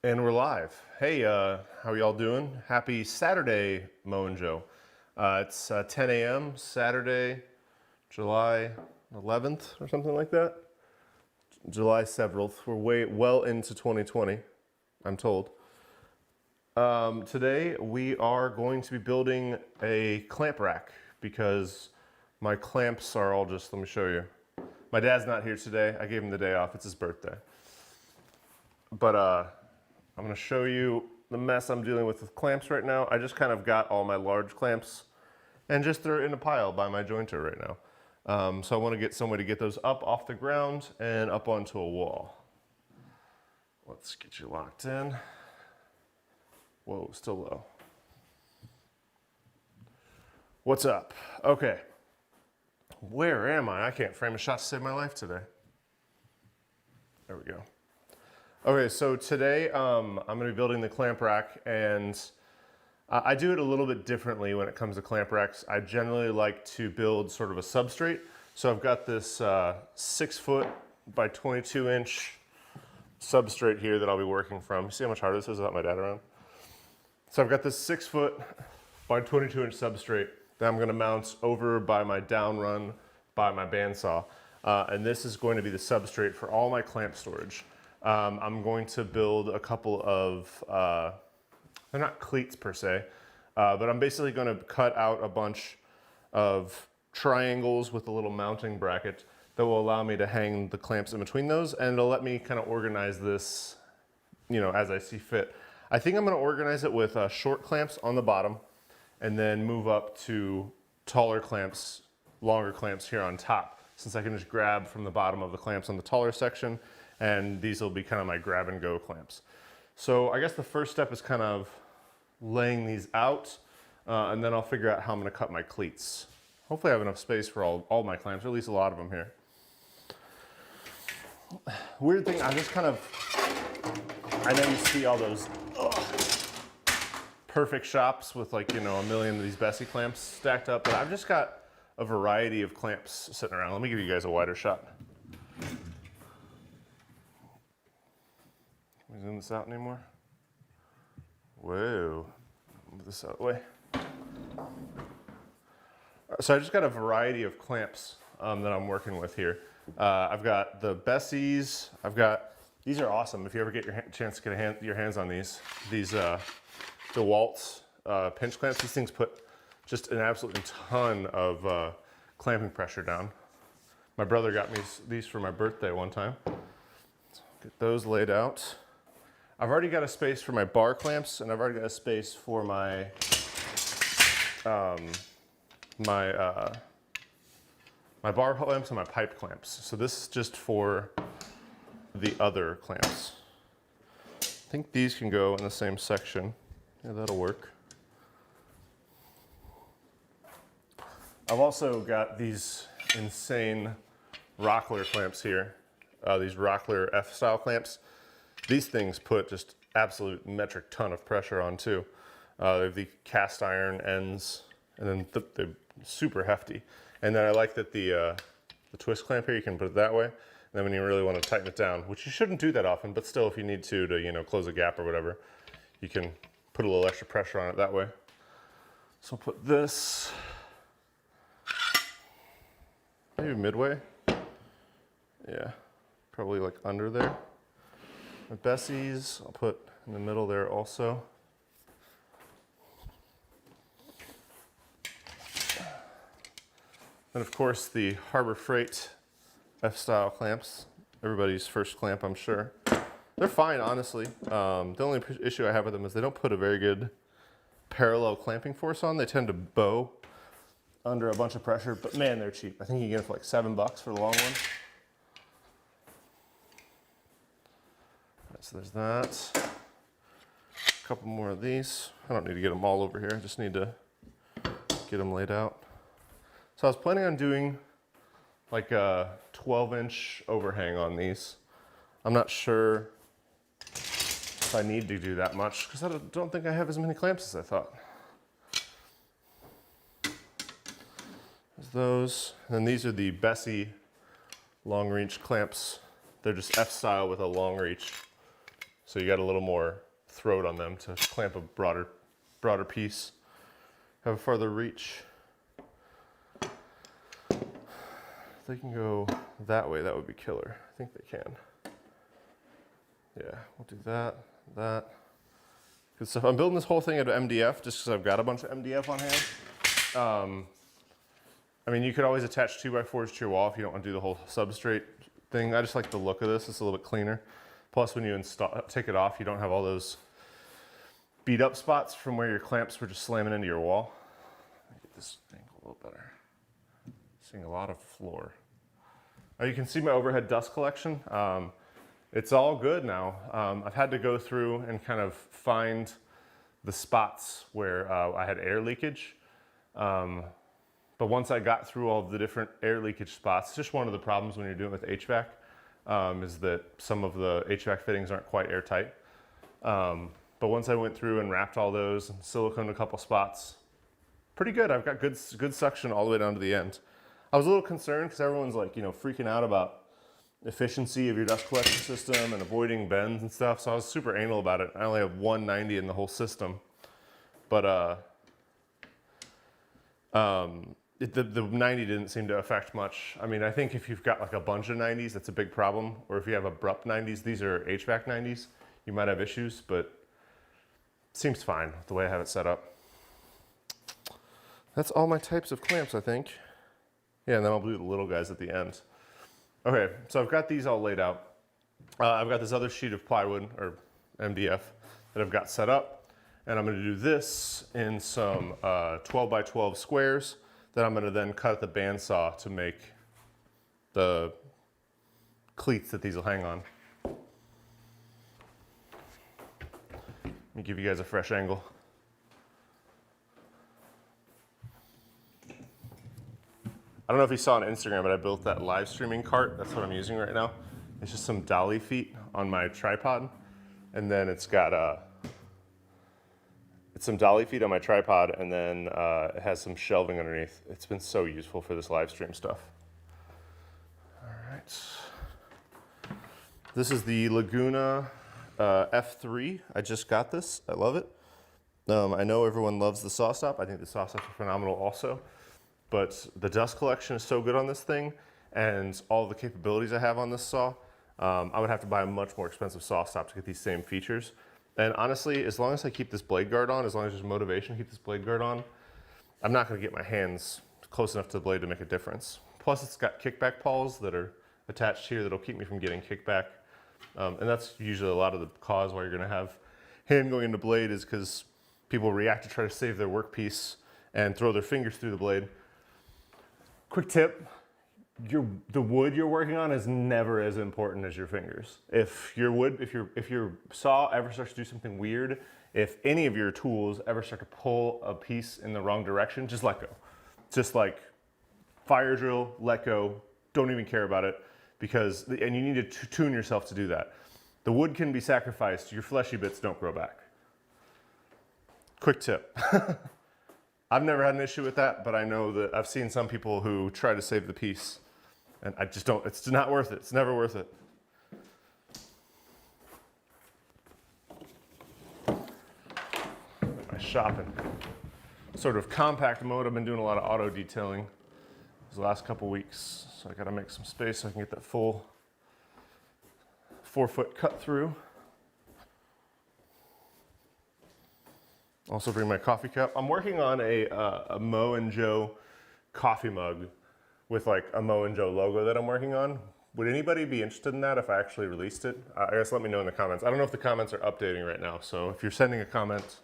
And we're live. Hey, how y'all doing? Happy Saturday, Mo and Joe. It's 10 a.m. Saturday, July 11th or something like that. July 7th. We're well into 2020, I'm told. Today we are going to be building a clamp rack because my clamps are all just, let me show you. My dad's not here today. I gave him the day off. It's his birthday. But I'm going to show you the mess I'm dealing with clamps right now. I just kind of got all my large clamps and just threw it in a pile by my jointer right now. So I want to get some way to get those up off the ground and up onto a wall. Let's get you locked in. Whoa, still low. What's up? Okay. Where am I? I can't frame a shot to save my life today. There we go. Okay, so today I'm going to be building the clamp rack, and I do it a little bit differently when it comes to clamp racks. I generally like to build sort of a substrate. So I've got this 6 foot by 22 inch substrate here that I'll be working from. You see how much harder this is without my dad around? So I've got this 6 foot by 22 inch substrate that I'm going to mount over by my down run by my bandsaw. And this is going to be the substrate for all my clamp storage. I'm going to build a couple of, they're not cleats per se, but I'm basically going to cut out a bunch of triangles with a little mounting bracket that will allow me to hang the clamps in between those, and it'll let me kind of organize this, you know, as I see fit. I think I'm going to organize it with short clamps on the bottom and then move up to taller clamps, longer clamps here on top, since I can just grab from the bottom of the clamps on the taller section. And these will be kind of my grab and go clamps. So I guess the first step is kind of laying these out, and then I'll figure out how I'm going to cut my cleats. Hopefully I have enough space for all my clamps, or at least a lot of them here. Weird thing, I just kind of, I know you see all those perfect shops with, like, you know, a million of these Besie clamps stacked up, but I've just got a variety of clamps sitting around. Let me give you guys a wider shot. Can we zoom this out anymore? Whoa, move this out of the way. So I just got a variety of clamps that I'm working with here. I've got the Besies. These are awesome if you ever get your chance to get your hands on these. These DeWalt's pinch clamps. These things put just an absolute ton of clamping pressure down. My brother got me these for my birthday one time. So get those laid out. I've already got a space for my bar clamps, and I've already got a space for my my bar clamps and my pipe clamps. So this is just for the other clamps. I think these can go in the same section. Yeah, that'll work. I've also got these insane Rockler clamps here. These Rockler F-style clamps. These things put just absolute metric ton of pressure on too. They have the cast iron ends, and then they're super hefty. And then I like that the twist clamp here, you can put it that way. And then when you really want to tighten it down, which you shouldn't do that often, but still if you need to you know, close a gap or whatever, you can put a little extra pressure on it that way. So I'll put this maybe midway. Yeah, probably like under there. My Besies, I'll put in the middle there also. And of course the Harbor Freight F-style clamps, everybody's first clamp, I'm sure. They're fine, honestly. The only issue I have with them is they don't put a very good parallel clamping force on. They tend to bow under a bunch of pressure, but man, they're cheap. I think you get them for like $7 for the long one. So there's that. A couple more of these. I don't need to get them all over here. I just need to get them laid out. So I was planning on doing like a 12-inch overhang on these. I'm not sure if I need to do that much because I don't think I have as many clamps as I thought. There's those. And then these are the Besie long reach clamps. They're just F-style with a long reach. So you got a little more throat on them to clamp a broader piece, have a farther reach. If they can go that way, that would be killer. I think they can. Yeah, we'll do that. Good stuff. I'm building this whole thing out of MDF just because I've got a bunch of MDF on hand. I mean, you could always attach 2x4s to your wall if you don't want to do the whole substrate thing. I just like the look of this. It's a little bit cleaner. Plus, when you take it off, you don't have all those beat up spots from where your clamps were just slamming into your wall. Let me get this angle a little better. Seeing a lot of floor. You can see my overhead dust collection. It's all good now. I've had to go through and kind of find the spots where I had air leakage. But once I got through all of the different air leakage spots, just one of the problems when you're doing it with HVAC is that some of the HVAC fittings aren't quite airtight. But once I went through and wrapped all those and siliconed a couple spots, pretty good. I've got good suction all the way down to the end. I was a little concerned because everyone's like, you know, freaking out about efficiency of your dust collection system and avoiding bends and stuff. So I was super anal about it. I only have 190 in the whole system, but the 90 didn't seem to affect much. I mean, I think if you've got like a bunch of 90s, that's a big problem. Or if you have abrupt 90s, these are HVAC 90s, you might have issues, but it seems fine the way I have it set up. That's all my types of clamps, I think. Yeah, and then I'll do the little guys at the end. Okay, so I've got these all laid out. I've got this other sheet of plywood, or MDF, that I've got set up. And I'm gonna do this in some 12 by 12 squares that I'm gonna then cut at the bandsaw to make the cleats that these will hang on. Let me give you guys a fresh angle. I don't know if you saw on Instagram, but I built that live streaming cart. That's what I'm using right now. It's just some dolly feet on my tripod. And then it's got it's some dolly feet on my tripod, and then it has some shelving underneath. It's been so useful for this live stream stuff. All right. This is the Laguna F3. I just got this. I love it. I know everyone loves the saw stop. I think the saw stops are phenomenal also. But the dust collection is so good on this thing, and all the capabilities I have on this saw, I would have to buy a much more expensive saw stop to get these same features. And honestly, as long as I keep this blade guard on, as long as there's motivation to keep this blade guard on, I'm not gonna get my hands close enough to the blade to make a difference. Plus it's got kickback pawls that are attached here that'll keep me from getting kickback. And that's usually a lot of the cause why you're gonna have hand going into blade, is because people react to try to save their workpiece and throw their fingers through the blade. Quick tip, the wood you're working on is never as important as your fingers. If your saw ever starts to do something weird, if any of your tools ever start to pull a piece in the wrong direction, just let go. Just like fire drill, let go, don't even care about it, and you need to tune yourself to do that. The wood can be sacrificed, your fleshy bits don't grow back. Quick tip. I've never had an issue with that, but I know that I've seen some people who try to save the piece, and I just don't, it's not worth it. It's never worth it. My shopping. Sort of compact mode, I've been doing a lot of auto detailing these last couple weeks, so I gotta make some space so I can get that full 4-foot cut through. Also bring my coffee cup. I'm working on a Mo and Joe coffee mug with like a Mo and Joe logo that I'm working on. Would anybody be interested in that if I actually released it? I guess let me know in the comments. I don't know if the comments are updating right now, so if you're sending a comment,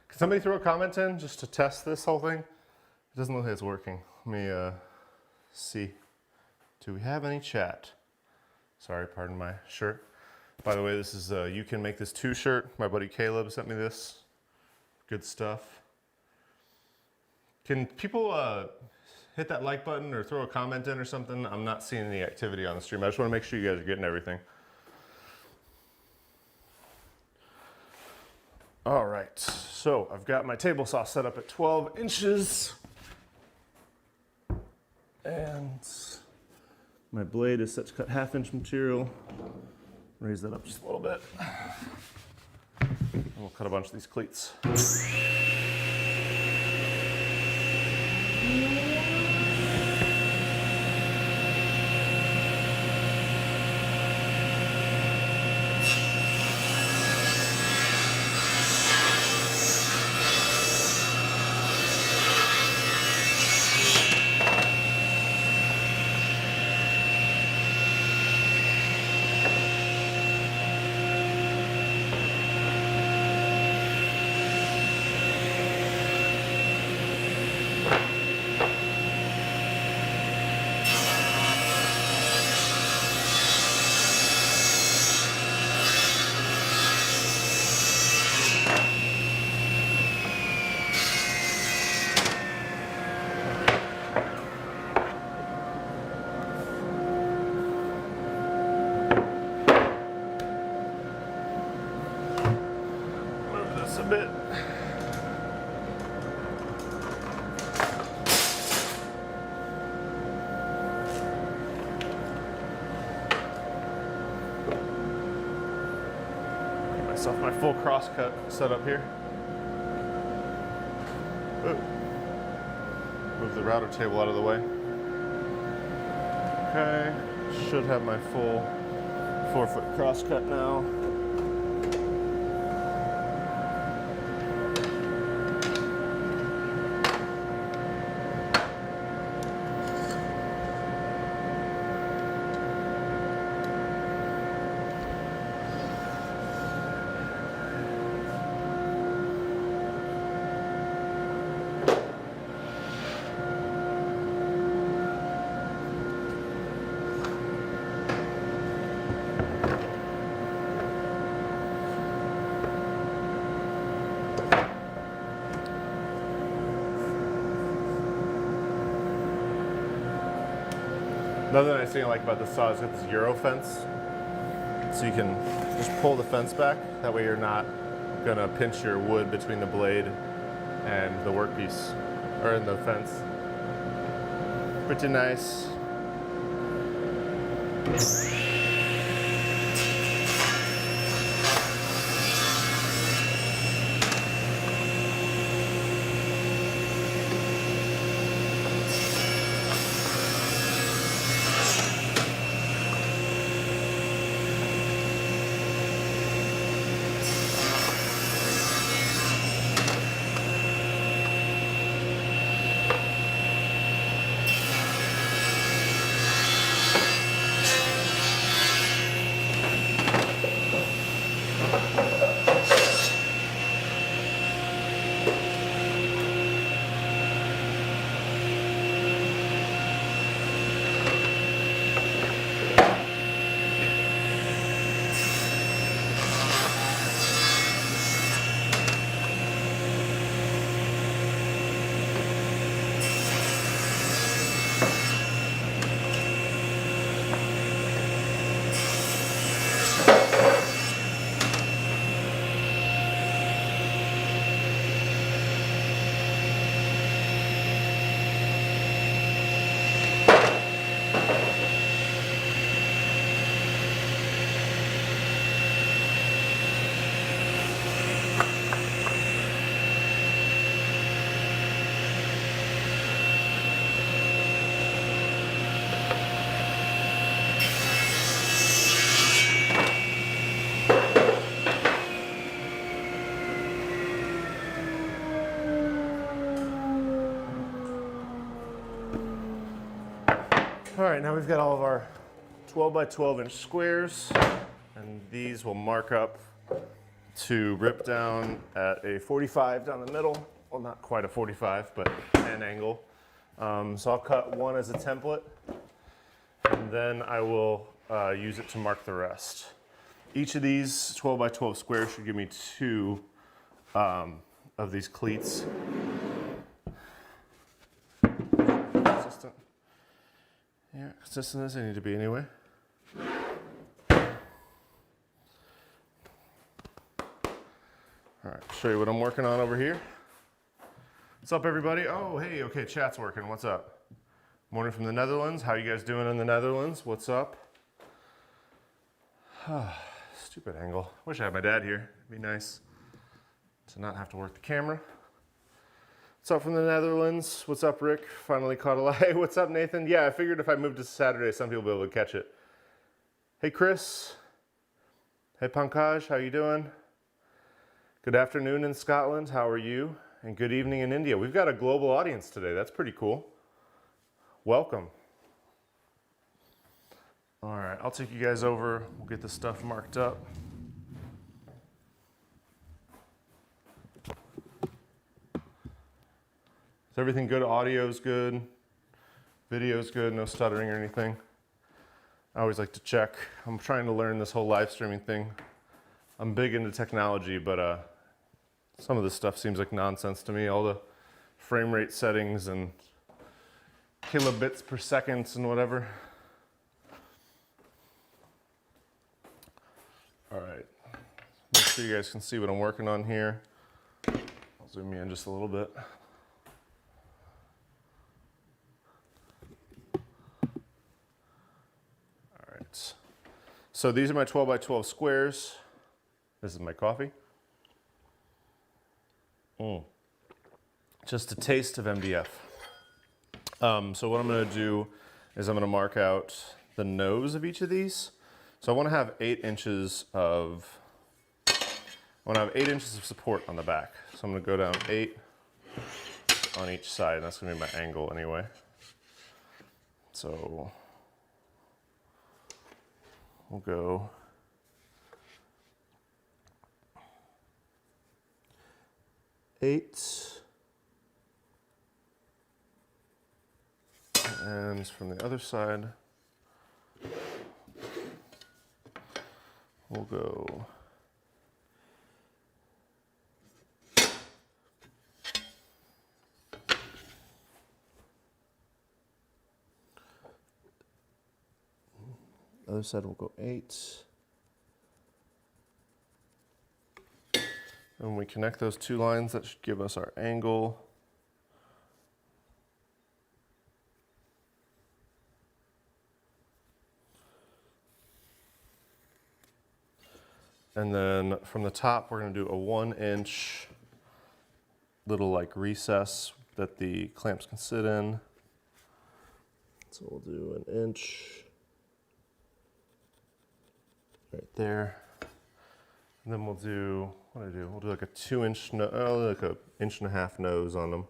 can somebody throw a comment in just to test this whole thing? It doesn't look like it's working. Let me see. Do we have any chat? Sorry, pardon my shirt. By the way, this is a You Can Make This Too shirt. My buddy Caleb sent me this. Good stuff. Can people hit that like button or throw a comment in or something? I'm not seeing any activity on the stream. I just want to make sure you guys are getting everything. All right, so I've got my table saw set up at 12 inches. And my blade is set to cut 1/2 inch material. Raise that up just a little bit. And we'll cut a bunch of these cleats. Bit. Get myself my full cross cut set up here. Ooh. Move the router table out of the way. Okay, should have my full 4-foot cross cut now. Another nice thing I like about this saw is it's this Euro fence. So you can just pull the fence back. That way you're not gonna pinch your wood between the blade and the workpiece, or in the fence. Pretty nice. All right, now we've got all of our 12 by 12 inch squares, and these will mark up to rip down at a 45 down the middle. Well, not quite a 45, but an angle. So I'll cut one as a template, and then I will use it to mark the rest. Each of these 12 by 12 squares should give me 2 of these cleats. Consistent. Yeah, consistent as they need to be anyway. All right, show you what I'm working on over here. What's up, everybody? Oh, hey, okay, chat's working. What's up? Morning from the Netherlands. How you guys doing in the Netherlands? What's up? Stupid angle. Wish I had my dad here. It'd be nice to not have to work the camera. What's up from the Netherlands? What's up, Rick? Finally caught a lie. What's up, Nathan? Yeah, I figured if I moved to Saturday, some people will be able to catch it. Hey, Chris. Hey, Pankaj, how you doing? Good afternoon in Scotland. How are you? And good evening in India. We've got a global audience today. That's pretty cool. Welcome. All right, I'll take you guys over. We'll get this stuff marked up. Is everything good? Audio's good? Video's good? No stuttering or anything? I always like to check. I'm trying to learn this whole live streaming thing. I'm big into technology, but some of this stuff seems like nonsense to me. All the frame rate settings and kilobits per second and whatever. All right, make sure you guys can see what I'm working on here. I'll zoom in just a little bit. All right, so these are my 12 by 12 squares. This is my coffee. Just a taste of MDF. So what I'm gonna do is I'm gonna mark out the nose of each of these. So I want to have 8 inches of support on the back. So I'm going to go down 8 on each side. That's going to be my angle anyway. So we'll go 8, and from the other side, we'll go other side, we'll go 8. And when we connect those two lines, that should give us our angle. And then from the top, we're going to do a 1-inch little like recess that the clamps can sit in. So we'll do 1 inch right there. And then we'll do, what do I do? We'll do like a 2-inch, like a 1.5 nose on them.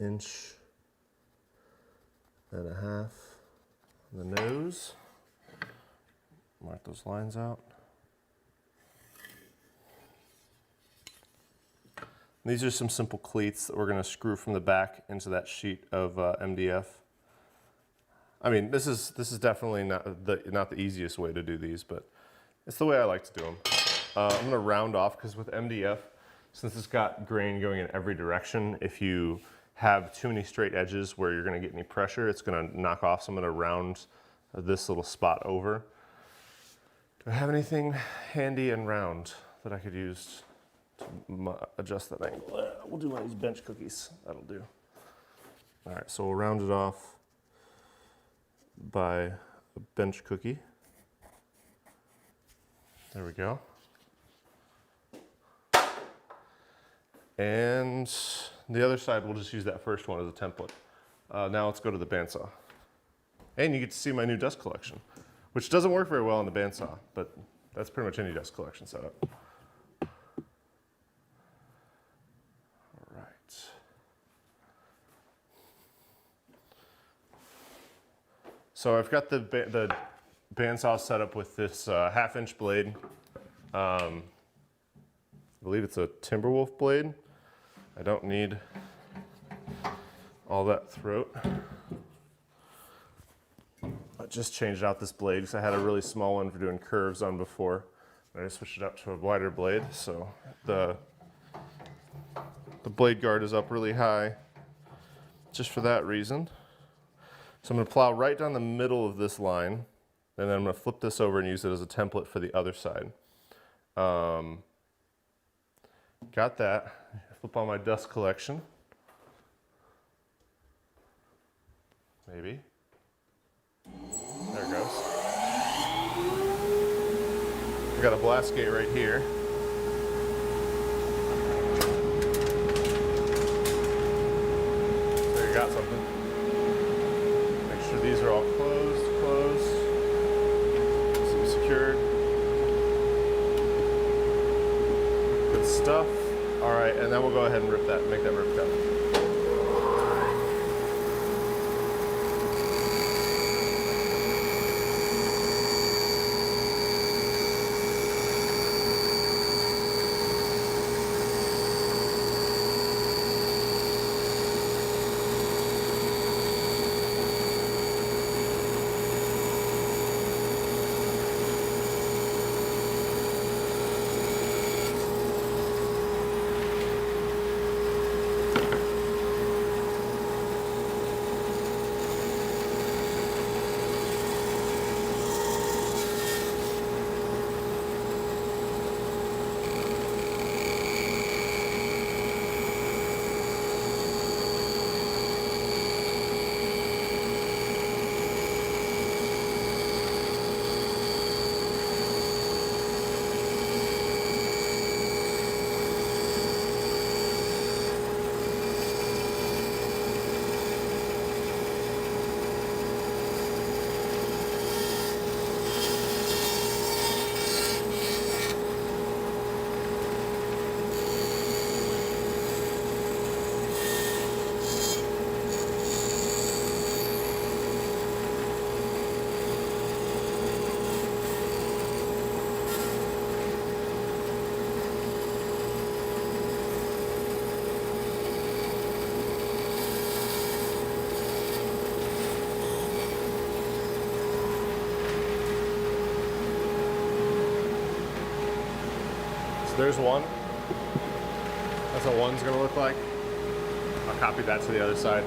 1.5 inches on the nose. Mark those lines out. These are some simple cleats that we're going to screw from the back into that sheet of MDF. I mean, this is definitely not the easiest way to do these, but it's the way I like to do them. I'm going to round off because with MDF, since it's got grain going in every direction, if you have too many straight edges where you're going to get any pressure, it's going to knock off. So I'm going to round this little spot over. Do I have anything handy and round that I could use to adjust that angle? We'll do one of these bench cookies. That'll do. All right, so we'll round it off by a bench cookie. There we go. And the other side, we'll just use that first one as a template. Now let's go to the bandsaw. And you get to see my new dust collection, which doesn't work very well on the bandsaw, but that's pretty much any dust collection setup. So I've got the bandsaw set up with this 1/2-inch blade. I believe it's a Timberwolf blade. I don't need all that throat. I just changed out this blade because I had a really small one for doing curves on before. I just switched it up to a wider blade, so the blade guard is up really high just for that reason. So I'm going to plow right down the middle of this line, and then I'm going to flip this over and use it as a template for the other side. Got that. Flip on my dust collection. Maybe. There it goes. We got a blast gate right here. So you got something. Make sure these are all closed. Secured. Good stuff. All right, and then we'll go ahead and rip that, make that rip cut. There's one. That's what one's gonna look like. I'll copy that to the other side.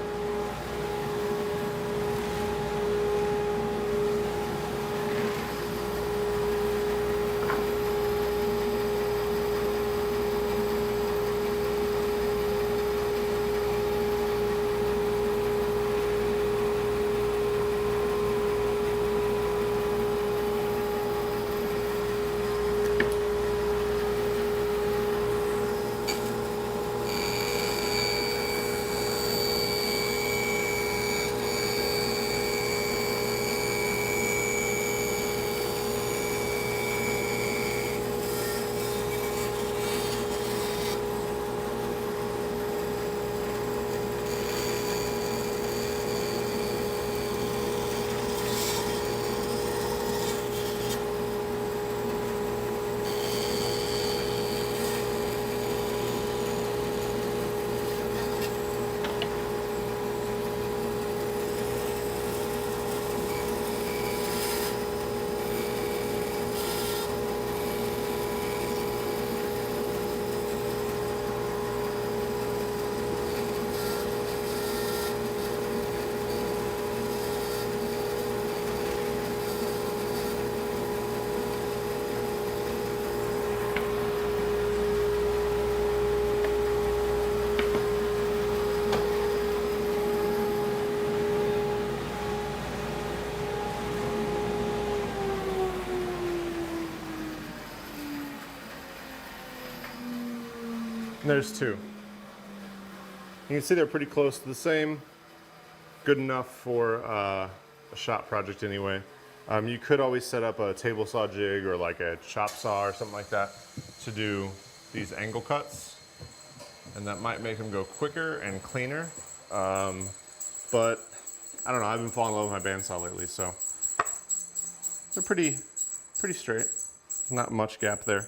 There's two. You can see they're pretty close to the same. Good enough for a shop project anyway. You could always set up a table saw jig or like a chop saw or something like that to do these angle cuts. And that might make them go quicker and cleaner. But I don't know, I've been falling in love with my bandsaw lately, so they're pretty straight. Not much gap there.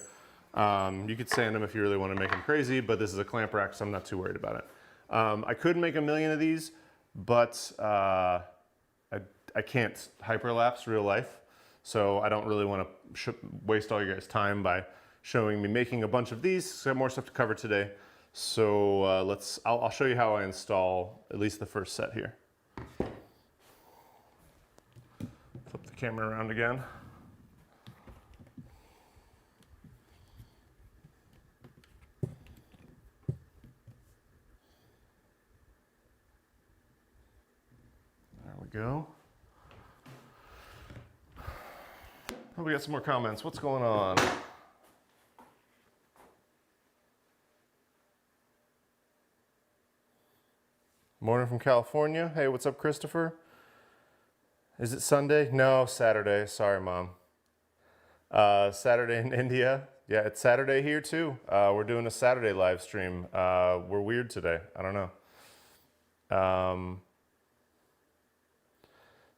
You could sand them if you really want to make them crazy, but this is a clamp rack, so I'm not too worried about it. I could make 1,000,000 of these, but I can't hyperlapse real life, so I don't really want to waste all you guys' time by showing me making a bunch of these. So I have more stuff to cover today. So I'll show you how I install at least the first set here. Flip the camera around again. There we go. Hope we got some more comments. What's going on? Morning from California. Hey, what's up, Christopher? Is it Sunday? No, Saturday. Sorry, Mom. Saturday in India. Yeah, it's Saturday here too. We're doing a Saturday live stream. We're weird today. I don't know.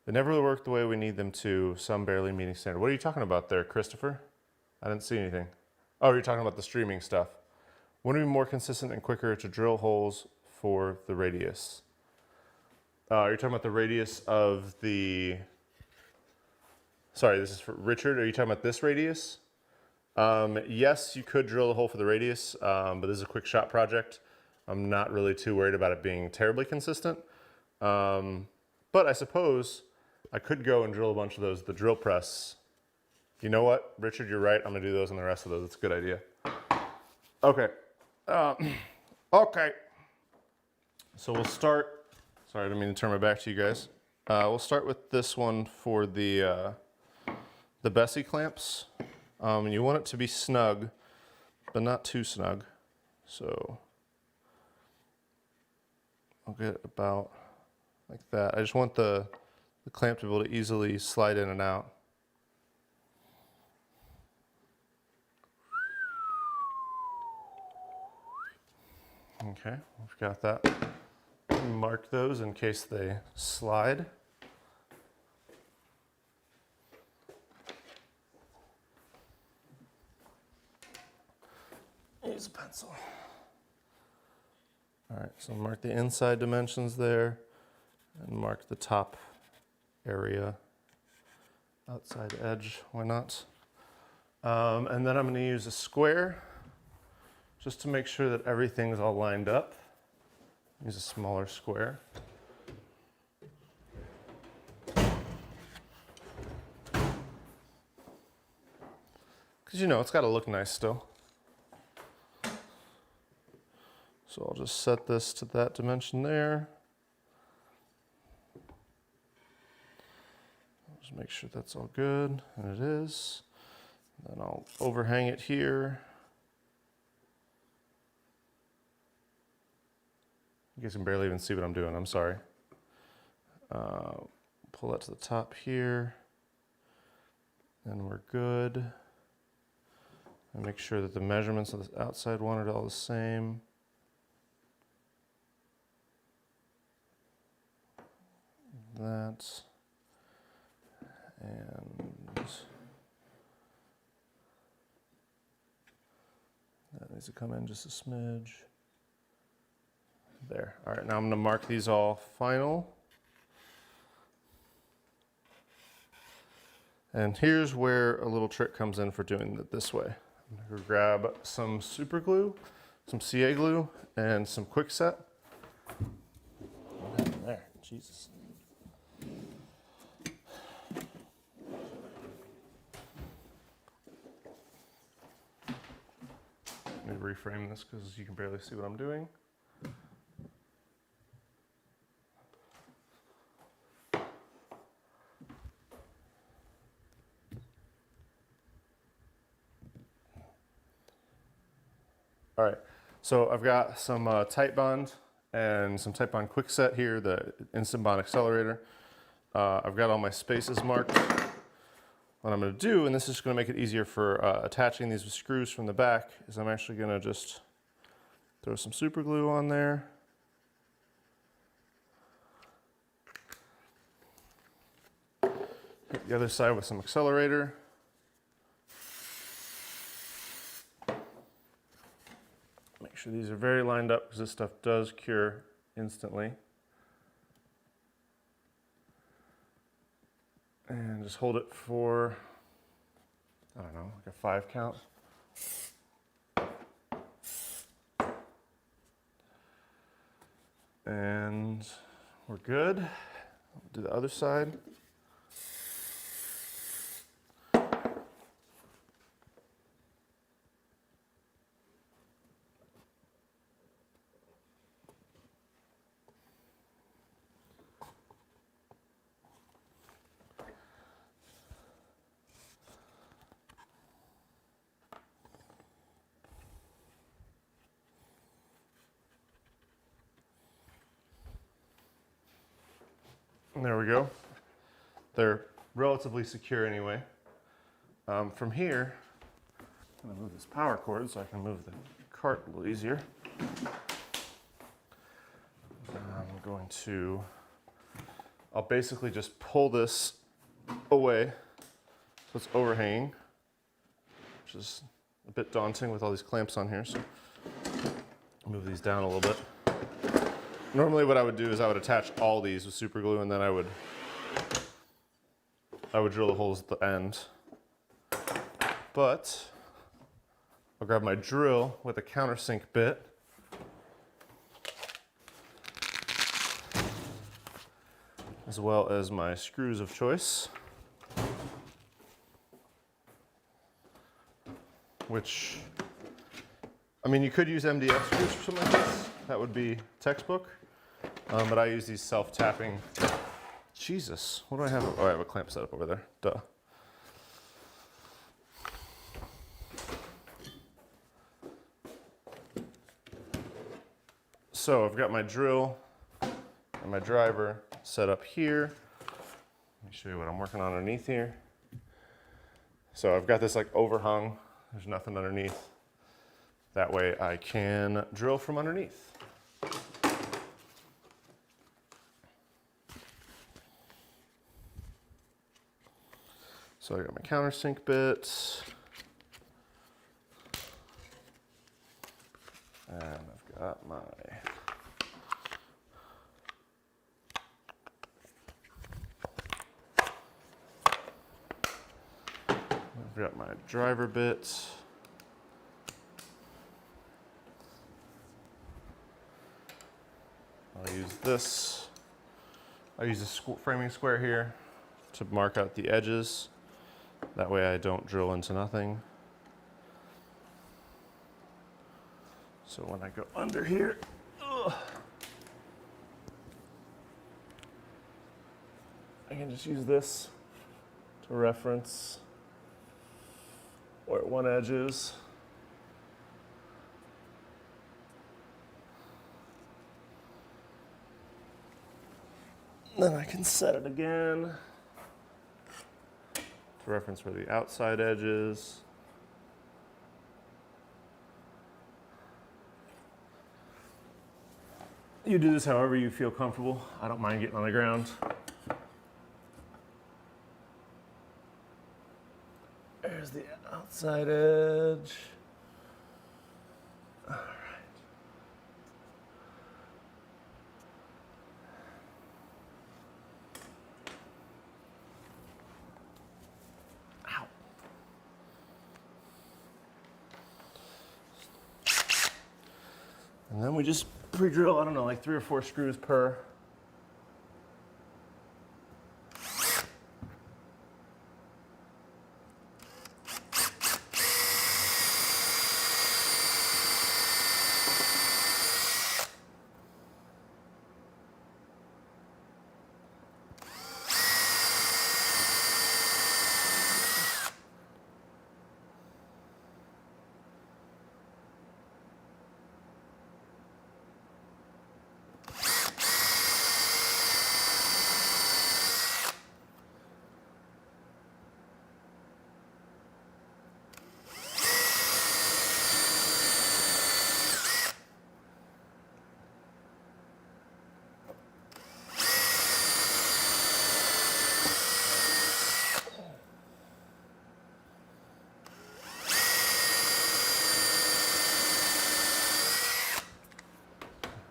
They never really work the way we need them to. Some barely meeting standard. What are you talking about there, Christopher? I didn't see anything. Oh, you're talking about the streaming stuff. Wouldn't it be more consistent and quicker to drill holes for the radius? You're talking about the radius of the... Sorry, this is for Richard. Are you talking about this radius? Yes, you could drill a hole for the radius, but this is a quick shot project. I'm not really too worried about it being terribly consistent. But I suppose I could go and drill a bunch of those, the drill press. You know what, Richard, you're right. I'm gonna do those and the rest of those. It's a good idea. Okay. Okay. So we'll start, sorry, I didn't mean to turn my back to you guys. We'll start with this one for the Besie clamps. You want it to be snug, but not too snug. So I'll get about like that. I just want the clamp to be able to easily slide in and out. Okay, we've got that. Mark those in case they slide. Use a pencil. All right, so mark the inside dimensions there and mark the top area, outside edge, why not? And then I'm going to use a square just to make sure that everything's all lined up. Use a smaller square. Because you know, it's got to look nice still. So I'll just set this to that dimension there. Just make sure that's all good, and it is. Then I'll overhang it here. You guys can barely even see what I'm doing, I'm sorry. Pull that to the top here, and we're good. And make sure that the measurements of the outside one are all the same. That, and that needs to come in just a smidge. There. All right, now I'm going to mark these all final. And here's where a little trick comes in for doing it this way. I'm going to grab some super glue, some CA glue, and some quick set. There, Jesus. Let me reframe this because you can barely see what I'm doing. All right, so I've got some tight bond and some tight bond quick set here, the instant bond accelerator. I've got all my spaces marked. What I'm going to do, and this is going to make it easier for attaching these with screws from the back, is I'm actually going to just throw some super glue on there. Hit the other side with some accelerator. Make sure these are very lined up because this stuff does cure instantly. And just hold it for, I don't know, like a 5 count. And we're good. I'll do the other side. And there we go. They're relatively secure anyway. From here, I'm gonna move this power cord so I can move the cart a little easier. I'm going to, I'll basically just pull this away so it's overhanging, which is a bit daunting with all these clamps on here. So move these down a little bit. Normally what I would do is I would attach all these with super glue, and then I would drill the holes at the end. But I'll grab my drill with a countersink bit. As well as my screws of choice. Which, I mean, you could use MDF screws for something like this. That would be textbook. But I use these self-tapping. Jesus, what do I have? Oh, I have a clamp set up over there. Duh. So I've got my drill and my driver set up here. Let me show you what I'm working on underneath here. So I've got this like overhung. There's nothing underneath. That way I can drill from underneath. So I got my countersink bit. And I've got my driver bit. I'll use this. I use a framing square here to mark out the edges. That way I don't drill into nothing. So when I go under here, I can just use this to reference where one edge is. Then I can set it again to reference where the outside edge is. You do this however you feel comfortable. I don't mind getting on the ground. There's the outside edge. All right. Ow. And then we just pre-drill, I don't know, like 3 or 4 screws per.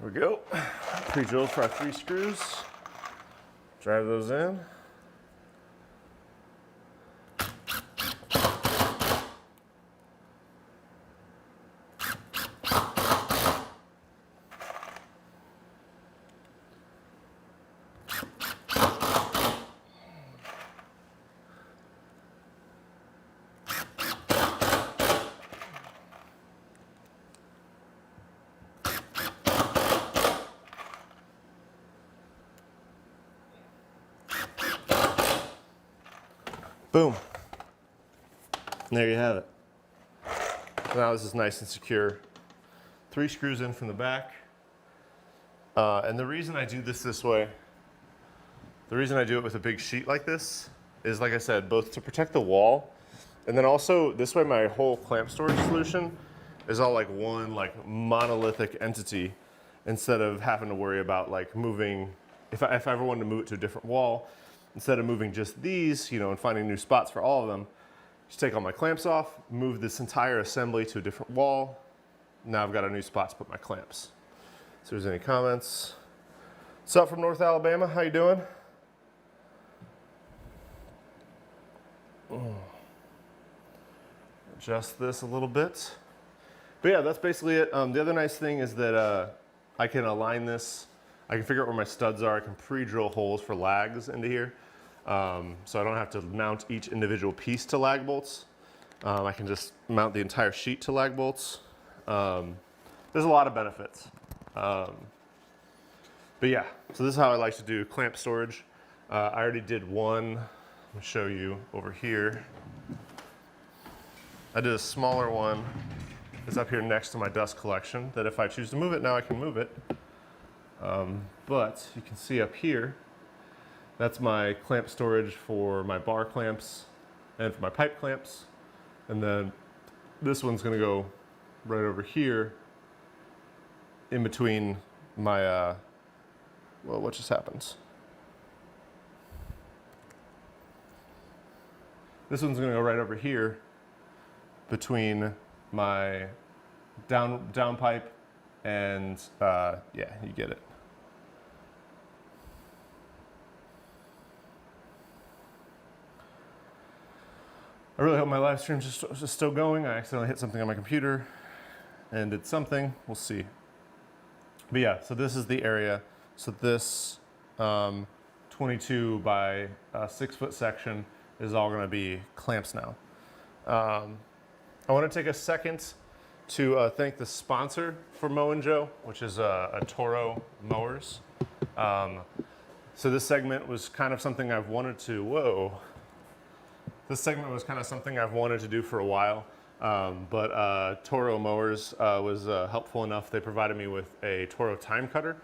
There we go. Pre-drilled for our 3 screws. Drive those in. Boom. And there you have it. Now this is nice and secure. 3 screws in from the back. And the reason I do this way, The reason I do it with a big sheet like this is, like I said, both to protect the wall, and then also this way my whole clamp storage solution is all like one like monolithic entity, instead of having to worry about like moving, if I ever wanted to move it to a different wall, instead of moving just these, you know, and finding new spots for all of them, just take all my clamps off, move this entire assembly to a different wall. Now I've got a new spot to put my clamps. So if there's any comments. What's up from North Alabama? How you doing? Adjust this a little bit. But yeah, that's basically it. The other nice thing is that I can align this. I can figure out where my studs are. I can pre-drill holes for lags into here. So I don't have to mount each individual piece to lag bolts. I can just mount the entire sheet to lag bolts. There's a lot of benefits. But yeah, so this is how I like to do clamp storage. I already did one. Let me show you over here. I did a smaller one. It's up here next to my dust collection, that if I choose to move it now, I can move it. But you can see up here, that's my clamp storage for my bar clamps and for my pipe clamps. And then this one's gonna go right over here in between my, well, what just happened? This one's gonna go right over here between my down pipe and, yeah, you get it. I really hope my live stream's just still going. I accidentally hit something on my computer and did something. We'll see. But yeah, so this is the area. So this 22 by 6 foot section is all gonna be clamps now. I wanna take a second to thank the sponsor for Mow & Joe, which is a Toro mowers. So this segment was kind of something I've wanted to, This segment was kind of something I've wanted to do for a while, but Toro mowers was helpful enough. They provided me with a Toro time cutter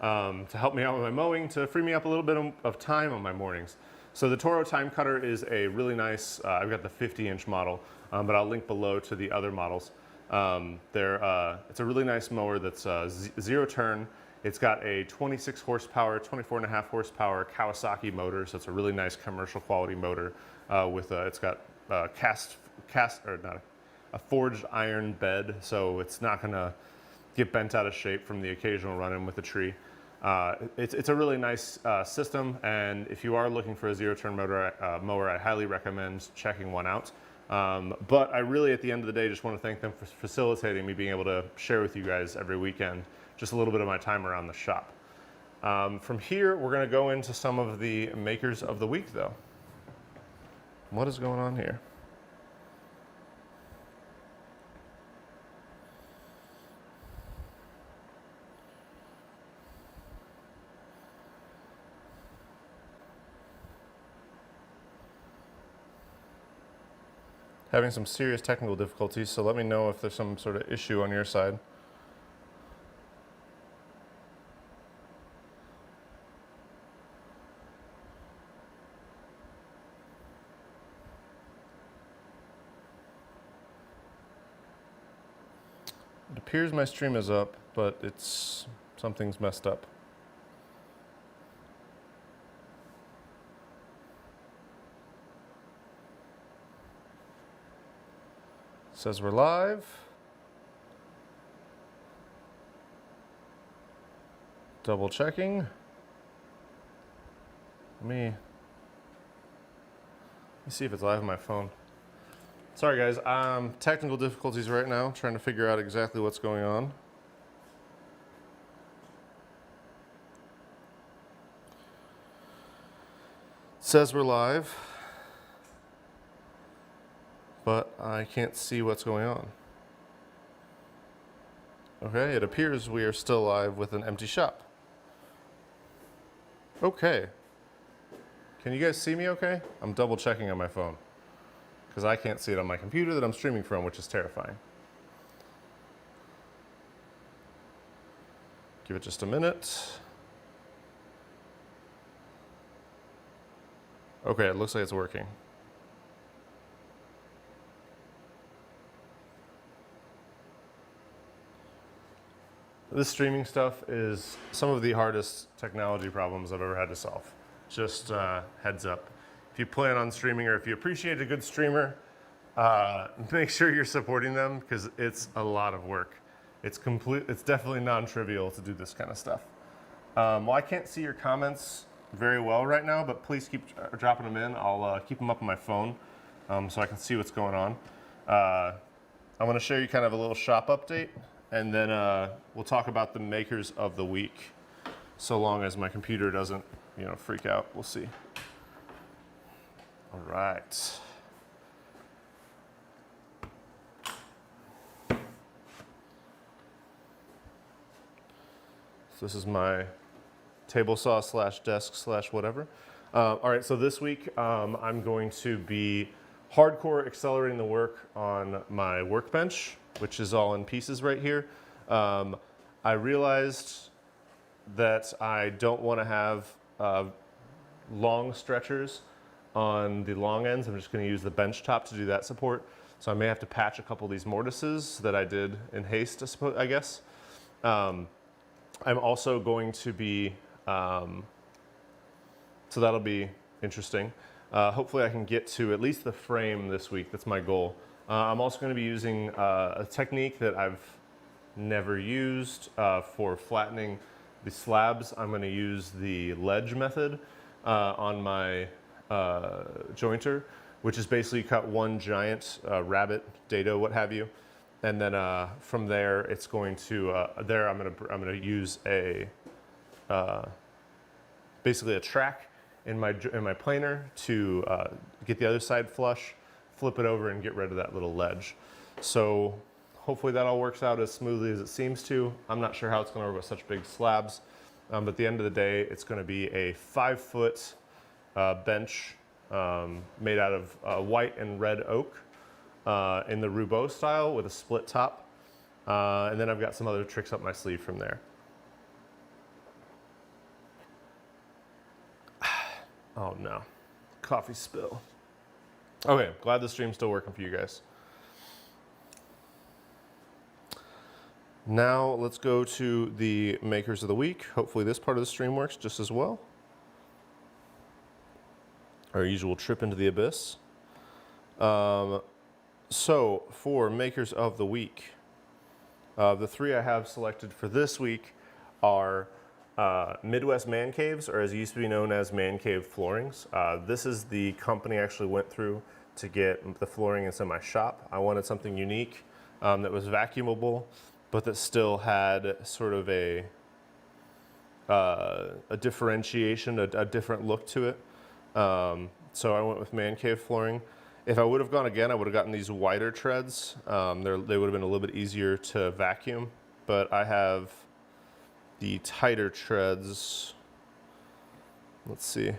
to help me out with my mowing, to free me up a little bit of time on my mornings. So the Toro time cutter is a really nice, I've got the 50-inch model, but I'll link below to the other models. It's a really nice mower that's zero turn. It's got a 26 horsepower, 24.5 horsepower Kawasaki motor, so it's a really nice commercial quality motor with it's got a forged iron bed, so it's not gonna get bent out of shape from the occasional run-in with the tree. It's a really nice system, and if you are looking for a zero-turn mower, I highly recommend checking one out. But I really, at the end of the day, just want to thank them for facilitating me being able to share with you guys every weekend just a little bit of my time around the shop. From here, we're going to go into some of the makers of the week, though. What is going on here? Having some serious technical difficulties, so let me know if there's some sort of issue on your side. It appears my stream is up, but something's messed up. Says we're live. Double checking. Let me see if it's live on my phone. Sorry guys, technical difficulties right now, trying to figure out exactly what's going on. Says we're live, but I can't see what's going on. Okay, it appears we are still live with an empty shop. Okay. Can you guys see me okay? I'm double checking on my phone because I can't see it on my computer that I'm streaming from, which is terrifying. Give it just a minute. Okay, it looks like it's working. This streaming stuff is some of the hardest technology problems I've ever had to solve. Just heads up. If you plan on streaming or if you appreciate a good streamer, make sure you're supporting them because it's a lot of work. It's definitely non-trivial to do this kind of stuff. Well, I can't see your comments very well right now, but please keep dropping them in. I'll keep them up on my phone so I can see what's going on. I want to show you kind of a little shop update, and then we'll talk about the makers of the week, so long as my computer doesn't, freak out. We'll see. All right. So this is my table saw / desk / whatever. All right, so this week I'm going to be hardcore accelerating the work on my workbench, which is all in pieces right here. I realized that I don't want to have long stretchers on the long ends. I'm just going to use the bench top to do that support. So I may have to patch a couple of these mortises that I did in haste, I guess. I'm also going to be, so that'll be interesting. Hopefully I can get to at least the frame this week. That's my goal. I'm also going to be using a technique that I've never used for flattening the slabs. I'm going to use the ledge method on my jointer, which is basically cut one giant rabbet, dado, what have you. And then from there, it's going to I'm gonna use a basically a track in my planer to get the other side flush, flip it over, and get rid of that little ledge. So hopefully that all works out as smoothly as it seems to. I'm not sure how it's going to work with such big slabs, but at the end of the day, it's going to be a 5-foot bench made out of white and red oak. In the Roubeau style with a split top. And then I've got some other tricks up my sleeve from there. Oh no, coffee spill. Okay, glad the stream's still working for you guys. Now let's go to the makers of the week. Hopefully this part of the stream works just as well. Our usual trip into the abyss. So for makers of the week, the 3 I have selected for this week are Midwest Man Caves, or as it used to be known as Man Cave Floorings. This is the company I actually went through to get the flooring into my shop. I wanted something unique that was vacuumable, but that still had sort of a differentiation, a different look to it. So I went with Man Cave Flooring. If I would have gone again, I would have gotten these wider treads. They would have been a little bit easier to vacuum, but I have the tighter treads. Let's see.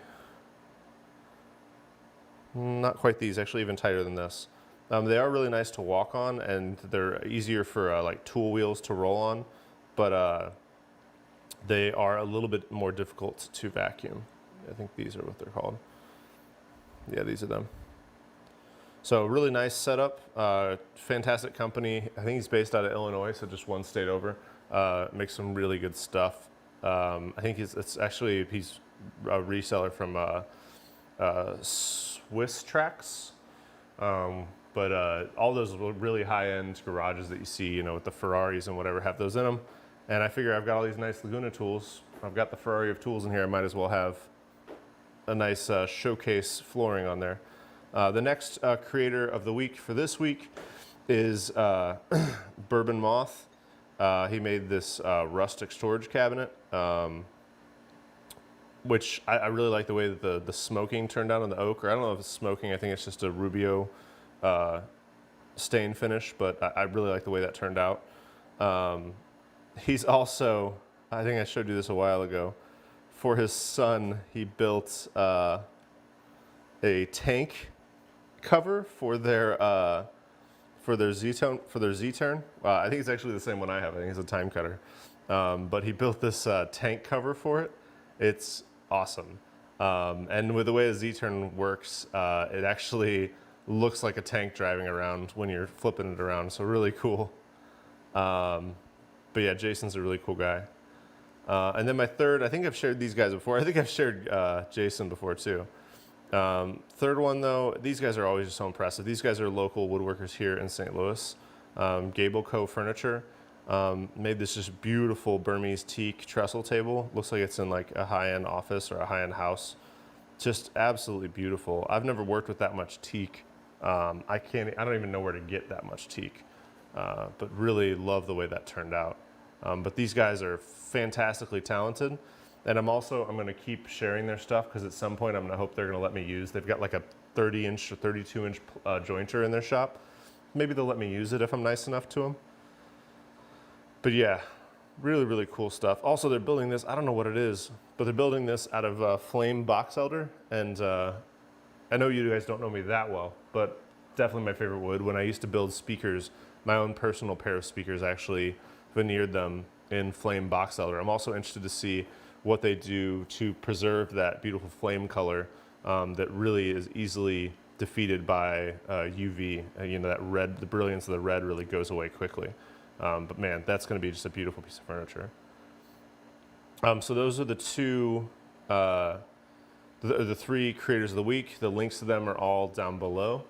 Not quite these, actually even tighter than this. They are really nice to walk on, and they're easier for like tool wheels to roll on, but they are a little bit more difficult to vacuum. I think these are what they're called. Yeah, these are them. So really nice setup, fantastic company. I think he's based out of Illinois, so just one state over. Makes some really good stuff. I think he's a reseller from Swiss Tracks. But all those really high-end garages that you see, with the Ferraris and whatever, have those in them. And I figure I've got all these nice Laguna tools. I've got the Ferrari of tools in here. I might as well have a nice showcase flooring on there. The next creator of the week for this week is Bourbon Moth. He made this rustic storage cabinet, which I really like the way that the smoking turned out on the oak. Or I don't know if it's smoking. I think it's just a Rubio stain finish, but I really like the way that turned out. He's also, I think I showed you this a while ago, for his son, he built a tank cover for their Z-turn. I think it's actually the same one I have. I think it's a time cutter. But he built this tank cover for it. It's awesome. And with the way a Z-turn works, it actually looks like a tank driving around when you're flipping it around, so really cool. But yeah, Jason's a really cool guy. And then my third, I think I've shared these guys before. I think I've shared Jason before too. Third one though, these guys are always just so impressive. These guys are local woodworkers here in St. Louis. Gable Co. Furniture made this just beautiful Burmese teak trestle table. Looks like it's in like a high-end office or a high-end house. Just absolutely beautiful. I've never worked with that much teak. I don't even know where to get that much teak, but really love the way that turned out. But these guys are fantastically talented. And I'm going to keep sharing their stuff because at some point I'm going to hope they're going to let me use. They've got like a 30-inch or 32-inch jointer in their shop. Maybe they'll let me use it if I'm nice enough to them. But yeah, really, really cool stuff. Also, they're building this, I don't know what it is, but they're building this out of flame box elder. And I know you guys don't know me that well, but definitely my favorite wood. When I used to build speakers, my own personal pair of speakers, I actually veneered them in flame box elder. I'm also interested to see what they do to preserve that beautiful flame color that really is easily defeated by UV. You know, that red, the brilliance of the red really goes away quickly. But man, that's going to be just a beautiful piece of furniture. So those are the two, the three creators of the week. The links to them are all down below.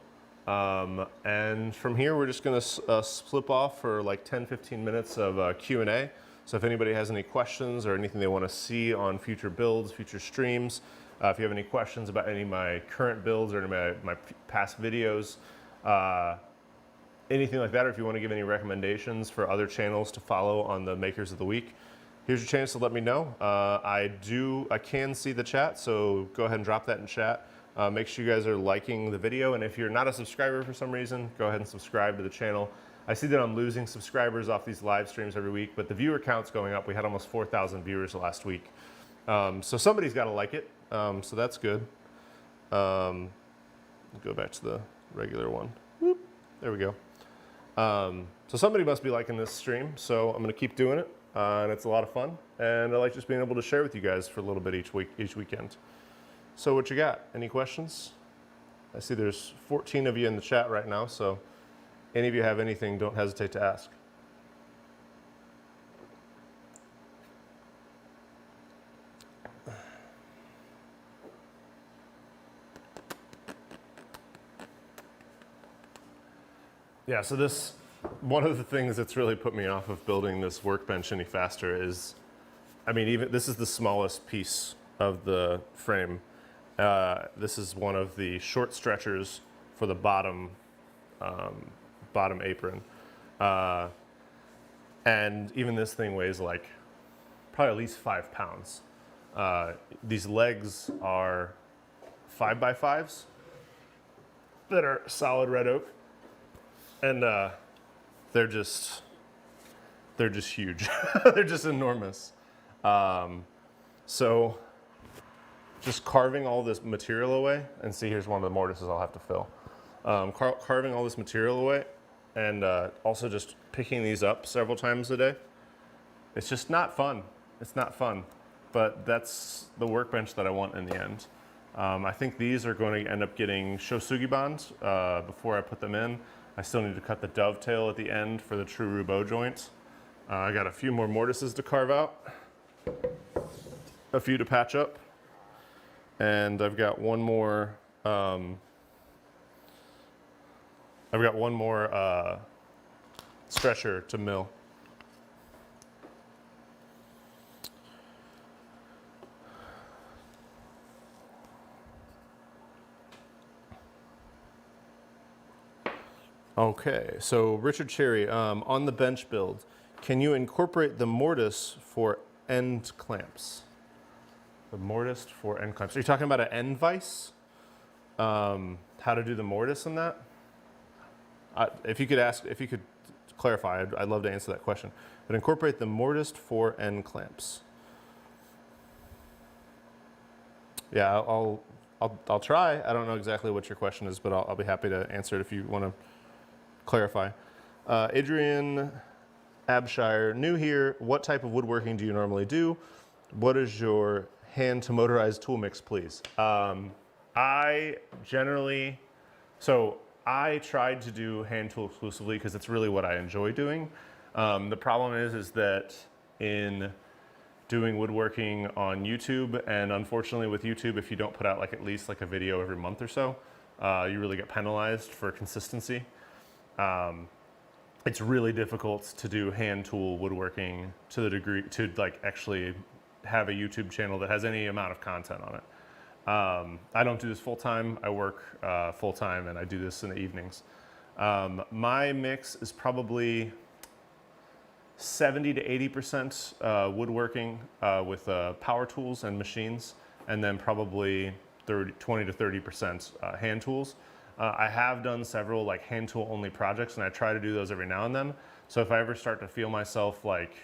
And from here, we're just going to slip off for like 10-15 minutes of Q&A. So if anybody has any questions or anything they want to see on future builds, future streams, if you have any questions about any of my current builds or any of my past videos, anything like that, or if you want to give any recommendations for other channels to follow on the Makers of the Week, here's your chance to let me know. I can see the chat, so go ahead and drop that in chat. Make sure you guys are liking the video, and if you're not a subscriber for some reason, go ahead and subscribe to the channel. I see that I'm losing subscribers off these live streams every week, but the viewer count's going up. We had almost 4,000 viewers last week. So somebody's got to like it, so that's good. Go back to the regular one. Whoop, there we go. So somebody must be liking this stream, so I'm going to keep doing it, and it's a lot of fun, and I like just being able to share with you guys for a little bit each weekend. So what you got? Any questions? I see there's 14 of you in the chat right now, so any of you have anything, don't hesitate to ask. Yeah, so one of the things that's really put me off of building this workbench any faster is, I mean, even this is the smallest piece of the frame. This is one of the short stretchers for the bottom apron. And even this thing weighs like probably at least 5 pounds. These legs are 5x5s that are solid red oak. And they're just huge. They're just enormous. So just carving all this material away, and see, here's one of the mortises I'll have to fill. Carving all this material away, and also just picking these up several times a day. It's just not fun. It's not fun, but that's the workbench that I want in the end. I think these are going to end up getting shosugi bonds before I put them in. I still need to cut the dovetail at the end for the true bow joints. I got a few more mortises to carve out, a few to patch up, and I've got one more. Stretcher to mill. Okay, so Richard Cherry, on the bench build, can you incorporate the mortise for end clamps? The mortise for end clamps. Are you talking about an end vise? How to do the mortise in that? If you could clarify, I'd love to answer that question. But incorporate the mortise for end clamps. Yeah, I'll try. I don't know exactly what your question is, but I'll be happy to answer it if you want to clarify. Adrian Abshire, new here. What type of woodworking do you normally do? What is your hand to motorized tool mix, please. I generally, so I tried to do hand tool exclusively because it's really what I enjoy doing. The problem is that in doing woodworking on YouTube, and unfortunately with YouTube, if you don't put out like at least like a video every month or so, you really get penalized for consistency. It's really difficult to do hand tool woodworking to the degree to like actually have a YouTube channel that has any amount of content on it. I don't do this full time. I work full time and I do this in the evenings. My mix is probably 70 to 80% woodworking with power tools and machines, and then probably 20 to 30% hand tools. I have done several like hand tool only projects, and I try to do those every now and then. So if I ever start to feel myself like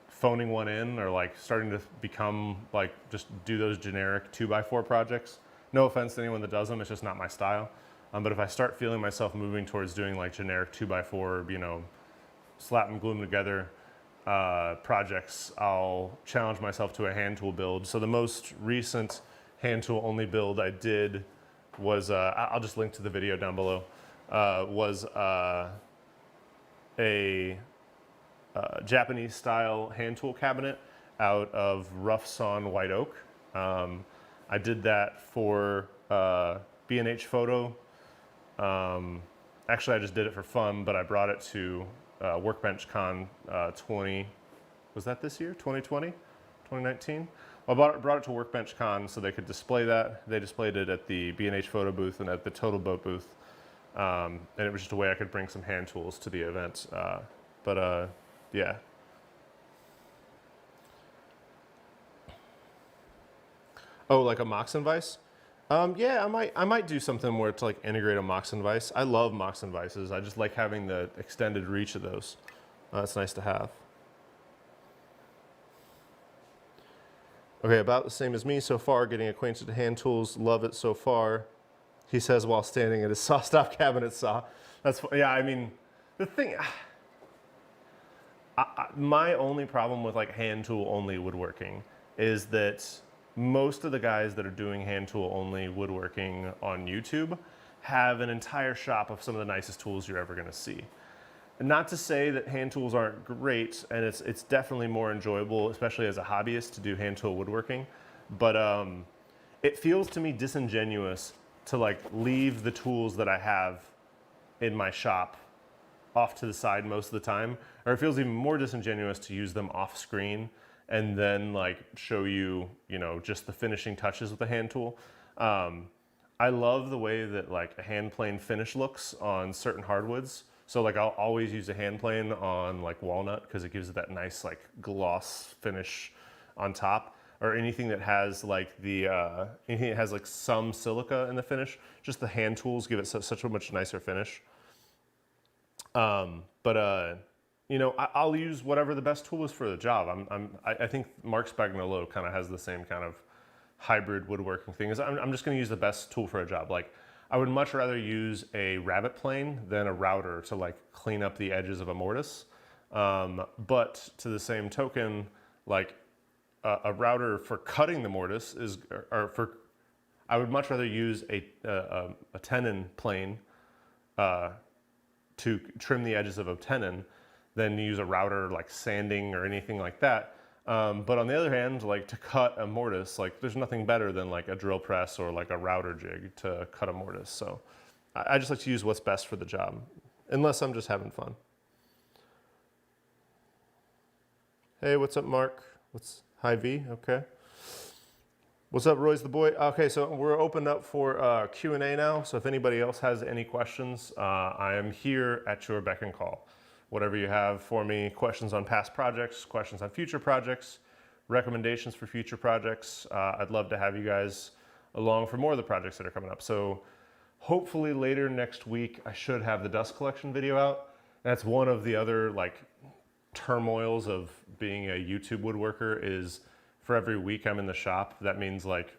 phoning one in or like starting to become like just do those generic 2x4 projects, no offense to anyone that does them, it's just not my style. But if I start feeling myself moving towards doing like generic 2x4, you know, slap and glue them together projects, I'll challenge myself to a hand tool build. So the most recent hand tool only build I did was, I'll just link to the video down below, was a Japanese style hand tool cabinet out of rough sawn white oak. I did that for B&H Photo. Actually, I just did it for fun, but I brought it to Workbench Con 20, was that this year? 2020? 2019? Well, I brought it to Workbench Con so they could display that. They displayed it at the B&H Photo booth and at the Total Boat booth. And it was just a way I could bring some hand tools to the event. Yeah. Oh, like a Moxon vise? Yeah, I might do something where to like integrate a Moxon vise. I love Moxon vices. I just like having the extended reach of those. It's nice to have. Okay, about the same as me so far, getting acquainted to hand tools, love it so far. He says while standing at his saw stop cabinet saw. That's, yeah, I mean, the thing, my only problem with like hand tool only woodworking is that most of the guys that are doing hand tool only woodworking on YouTube have an entire shop of some of the nicest tools you're ever gonna see. Not to say that hand tools aren't great, and it's definitely more enjoyable, especially as a hobbyist, to do hand tool woodworking, but it feels to me disingenuous to like leave the tools that I have in my shop off to the side most of the time, or it feels even more disingenuous to use them off screen and then like show you, you know, just the finishing touches with the hand tool. I love the way that like a hand plane finish looks on certain hardwoods. So like I'll always use a hand plane on like walnut because it gives it that nice like gloss finish on top, or anything that has like the, anything that has like some silica in the finish, just the hand tools give it such a much nicer finish. You know, I'll use whatever the best tool is for the job. I think Mark Spagnuolo kind of has the same kind of hybrid woodworking thing. I'm just going to use the best tool for a job. Like I would much rather use a rabbet plane than a router to like clean up the edges of a mortise. But to the same token, like a router for cutting the mortise is, I would much rather use a tenon plane to trim the edges of a tenon than use a router like sanding or anything like that. But on the other hand, like to cut a mortise, like there's nothing better than like a drill press or like a router jig to cut a mortise. So I just like to use what's best for the job, unless I'm just having fun. Hey, what's up, Mark? Hi, V, okay. What's up, Roy's the boy? Okay, so we're opened up for Q&A now. So if anybody else has any questions, I am here at your beck and call. Whatever you have for me, questions on past projects, questions on future projects, recommendations for future projects. I'd love to have you guys along for more of the projects that are coming up. So hopefully later next week, I should have the dust collection video out. That's one of the other like turmoils of being a YouTube woodworker is for every week I'm in the shop, that means like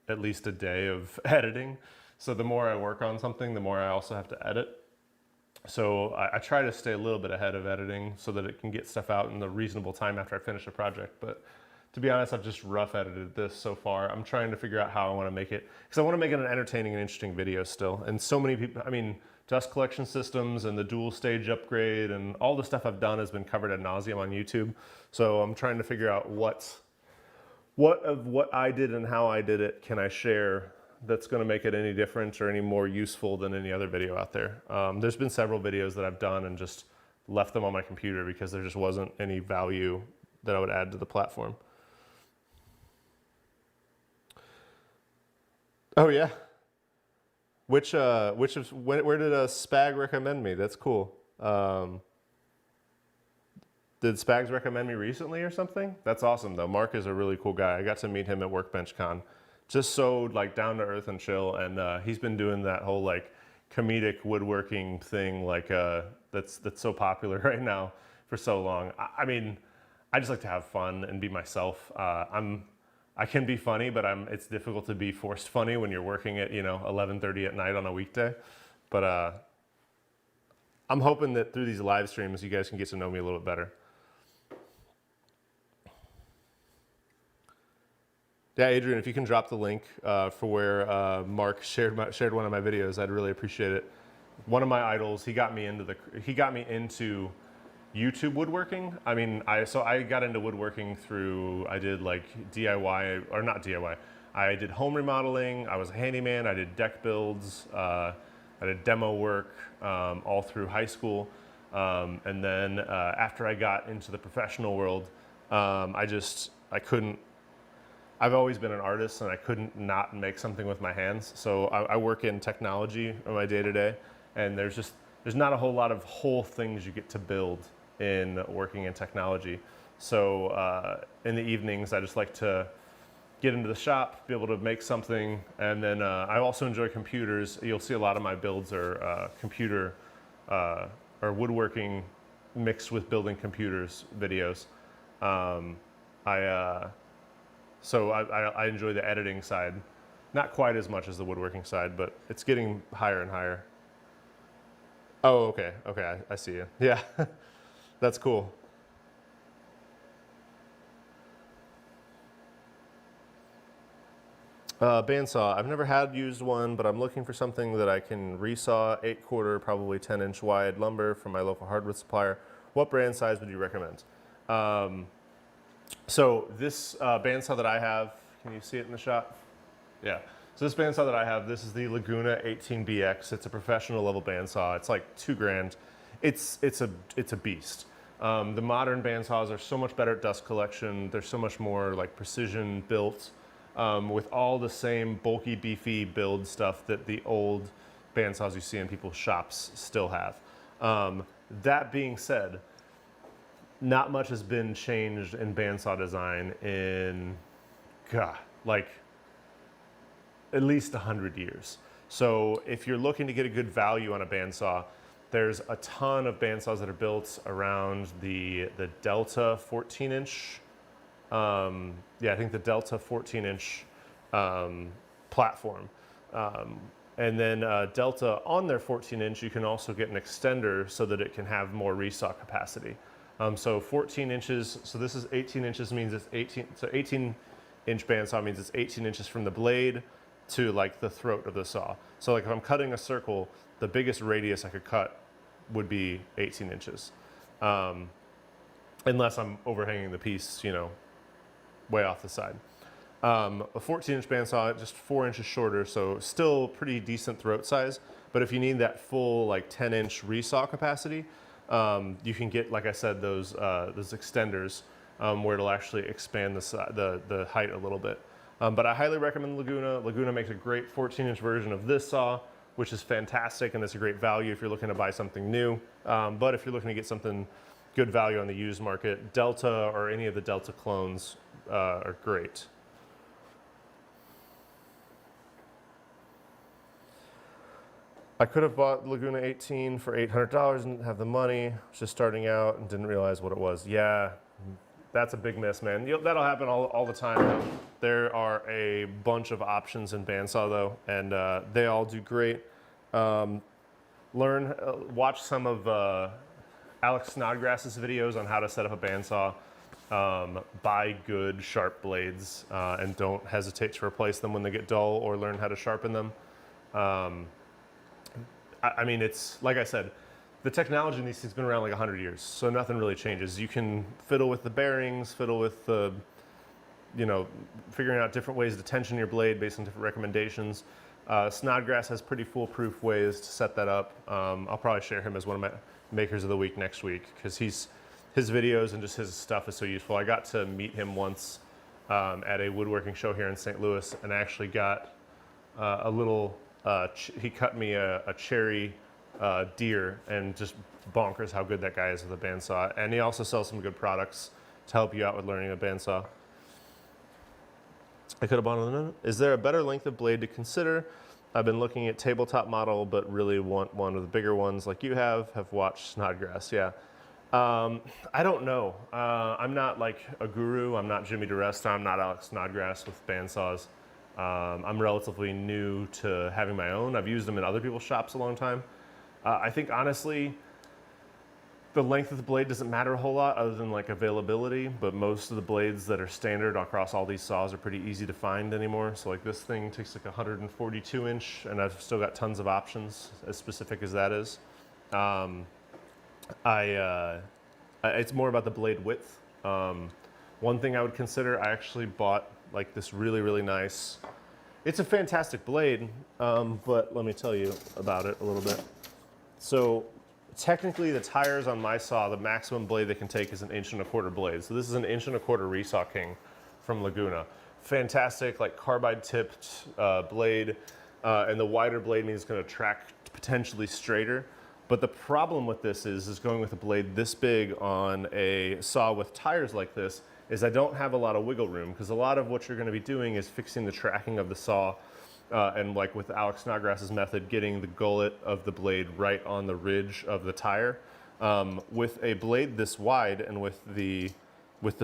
at least a day of editing. So the more I work on something, the more I also have to edit. So I try to stay a little bit ahead of editing so that it can get stuff out in the reasonable time after I finish a project. But To be honest, I've just rough edited this so far. I'm trying to figure out how I want to make it, because I want to make it an entertaining and interesting video still. And so many people, I mean, dust collection systems and the dual stage upgrade and all the stuff I've done has been covered ad nauseum on YouTube. So I'm trying to figure out what of what I did and how I did it can I share that's going to make it any different or any more useful than any other video out there. There's been several videos that I've done and just left them on my computer because there just wasn't any value that I would add to the platform. Oh yeah. Where did Spag recommend me? That's cool. Did Spags recommend me recently or something? That's awesome though. Mark is a really cool guy. I got to meet him at Workbench Con. Just so like down to earth and chill, and he's been doing that whole like comedic woodworking thing like that's so popular right now for so long. I mean, I just like to have fun and be myself. I can be funny, but it's difficult to be forced funny when you're working at 11:30 at night on a weekday. But I'm hoping that through these live streams you guys can get to know me a little bit better. Yeah, Adrian, if you can drop the link for where Mark shared one of my videos, I'd really appreciate it. One of my idols, he got me into YouTube woodworking. I mean, so I got into woodworking through, I did like DIY, or not DIY, I did home remodeling, I was a handyman, I did deck builds, I did demo work all through high school. And then after I got into the professional world, I've always been an artist and I couldn't not make something with my hands. So I work in technology on my day-to-day, and there's not a whole lot of whole things you get to build in working in technology. So in the evenings, I just like to get into the shop, be able to make something, and then I also enjoy computers. You'll see a lot of my builds are computer or woodworking mixed with building computers videos. So I enjoy the editing side, not quite as much as the woodworking side, but it's getting higher and higher. Oh, okay, I see you. Yeah, that's cool. Bandsaw, I've never used one, but I'm looking for something that I can resaw 8/4, probably 10-inch wide lumber from my local hardwood supplier. What brand size would you recommend? So this bandsaw that I have, can you see it in the shot? Yeah. So this bandsaw that I have, this is the Laguna 18BX. It's a professional level bandsaw. It's like $2,000. It's a beast. The modern bandsaws are so much better at dust collection. They're so much more like precision built with all the same bulky, beefy build stuff that the old bandsaws you see in people's shops still have. That being said, not much has been changed in bandsaw design in, like at least 100 years. So if you're looking to get a good value on a bandsaw, there's a ton of bandsaws that are built around the Delta 14-inch. Yeah, I think the Delta 14-inch platform. And then Delta on their 14-inch, you can also get an extender so that it can have more resaw capacity. So 14 inches, so this is 18 inches means it's 18, so 18-inch bandsaw means it's 18 inches from the blade to like the throat of the saw. So like if I'm cutting a circle, the biggest radius I could cut would be 18 inches. Unless I'm overhanging the piece, way off the side. A 14-inch bandsaw, just 4 inches shorter, so still pretty decent throat size. But if you need that full like 10-inch resaw capacity, you can get, like I said, those extenders where it'll actually expand the height a little bit. But I highly recommend Laguna. Laguna makes a great 14-inch version of this saw, which is fantastic, and it's a great value if you're looking to buy something new. But if you're looking to get something good value on the used market, Delta or any of the Delta clones are great. I could have bought Laguna 18 for $800 and didn't have the money. I was just starting out and didn't realize what it was. Yeah, that's a big miss, man. That'll happen all the time, though. There are a bunch of options in bandsaw, though, and they all do great. Watch some of Alex Snodgrass's videos on how to set up a bandsaw. buy good sharp blades and don't hesitate to replace them when they get dull or learn how to sharpen them. I mean, it's like I said, the technology in these things has been around like 100 years, so nothing really changes. You can fiddle with the bearings, fiddle with the, figuring out different ways to tension your blade based on different recommendations. Snodgrass has pretty foolproof ways to set that up. I'll probably share him as one of my makers of the week next week because his videos and just his stuff is so useful. I got to meet him once at a woodworking show here in St. Louis, and I actually got a little, he cut me a cherry deer, and just bonkers how good that guy is with a bandsaw. And he also sells some good products to help you out with learning a bandsaw. I could have bought another. Is there a better length of blade to consider? I've been looking at tabletop model, but really want one of the bigger ones like you have watched Snodgrass, yeah. I don't know. I'm not like a guru. I'm not Jimmy DeResta. I'm not Alex Snodgrass with bandsaws. I'm relatively new to having my own. I've used them in other people's shops a long time. I think honestly, the length of the blade doesn't matter a whole lot other than like availability, but most of the blades that are standard across all these saws are pretty easy to find anymore. So like this thing takes like 142 inch, and I've still got tons of options as specific as that is. It's more about the blade width. One thing I would consider, I actually bought like this really, really nice, it's a fantastic blade, but let me tell you about it a little bit. So technically the tires on my saw, the maximum blade they can take is 1 1/4 inch blade. So this is an 1 1/4 inch Resaw King from Laguna. Fantastic, like carbide tipped blade, and the wider blade means it's gonna track potentially straighter. But the problem with this is going with a blade this big on a saw with tires like this is I don't have a lot of wiggle room, because a lot of what you're gonna be doing is fixing the tracking of the saw, and like with Alex Snodgrass's method, getting the gullet of the blade right on the ridge of the tire. With a blade this wide and with the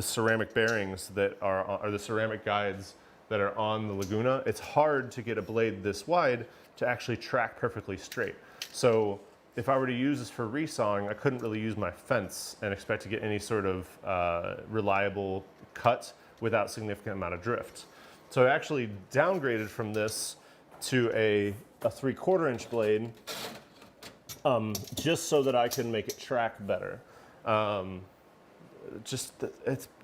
ceramic bearings that are the ceramic guides that are on the Laguna, it's hard to get a blade this wide to actually track perfectly straight. So if I were to use this for resawing, I couldn't really use my fence and expect to get any sort of reliable cut without significant amount of drift. So I actually downgraded from this to a 3/4 inch blade, just so that I can make it track better.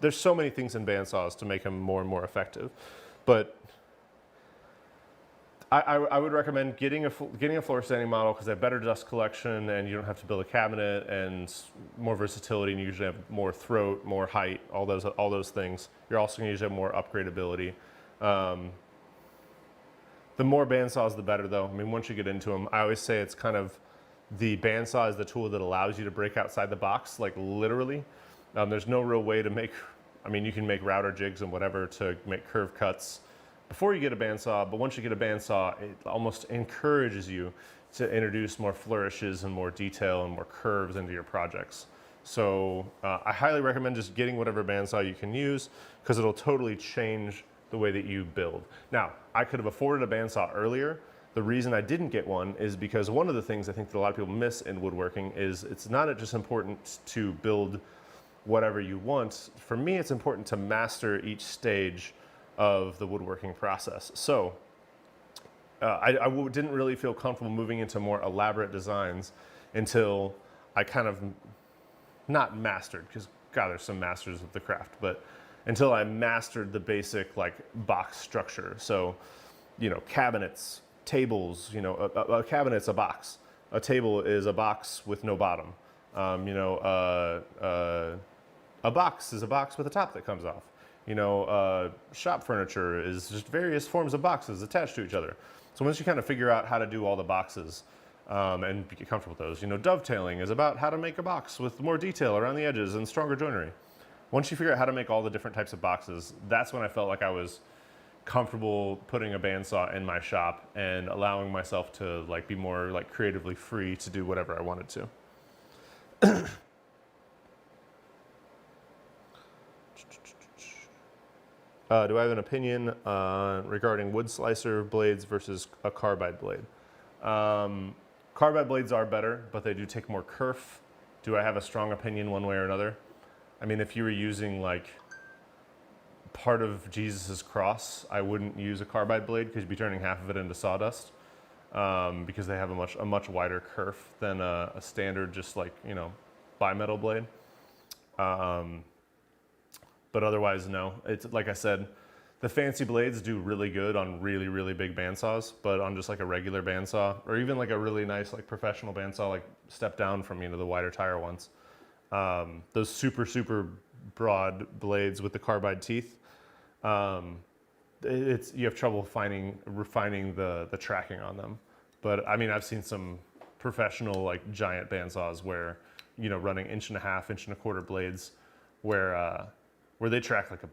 There's so many things in bandsaws to make them more and more effective, but I would recommend getting a floor standing model because they have better dust collection and you don't have to build a cabinet, and more versatility, and you usually have more throat, more height, all those things. You're also going to usually have more upgradability. The more bandsaws, the better though. I mean, once you get into them, I always say it's kind of the bandsaw is the tool that allows you to break outside the box, like literally. There's no real way to make, I mean, you can make router jigs and whatever to make curve cuts before you get a bandsaw, but once you get a bandsaw, it almost encourages you to introduce more flourishes and more detail and more curves into your projects. So I highly recommend just getting whatever bandsaw you can use, because it'll totally change the way that you build. Now, I could have afforded a bandsaw earlier. The reason I didn't get one is because one of the things I think that a lot of people miss in woodworking is it's not just important to build whatever you want. For me, it's important to master each stage of the woodworking process. So I didn't really feel comfortable moving into more elaborate designs until I kind of, not mastered, because God, there's some masters of the craft, but until I mastered the basic like box structure. So, cabinets, tables, a cabinet's a box. A table is a box with no bottom. A box is a box with a top that comes off. Shop furniture is just various forms of boxes attached to each other. So once you kind of figure out how to do all the boxes and get comfortable with those, dovetailing is about how to make a box with more detail around the edges and stronger joinery. Once you figure out how to make all the different types of boxes, that's when I felt like I was comfortable putting a bandsaw in my shop and allowing myself to be more creatively free to do whatever I wanted to. Do I have an opinion regarding wood slicer blades versus a carbide blade? Carbide blades are better, but they do take more kerf. Do I have a strong opinion one way or another? I mean, if you were using like part of Jesus's cross, I wouldn't use a carbide blade because you'd be turning half of it into sawdust, because they have a much wider kerf than a standard just like, you know, bimetal blade. But otherwise, no. It's like I said, the fancy blades do really good on really, really big bandsaws, but on just like a regular bandsaw, or even like a really nice like professional bandsaw, like step down from, you know, the wider tire ones. Those super, super broad blades with the carbide teeth, you have trouble refining the tracking on them. But I mean, I've seen some professional like giant bandsaws where, you know, running 1.5 inch, 1.25 blades, where they track like a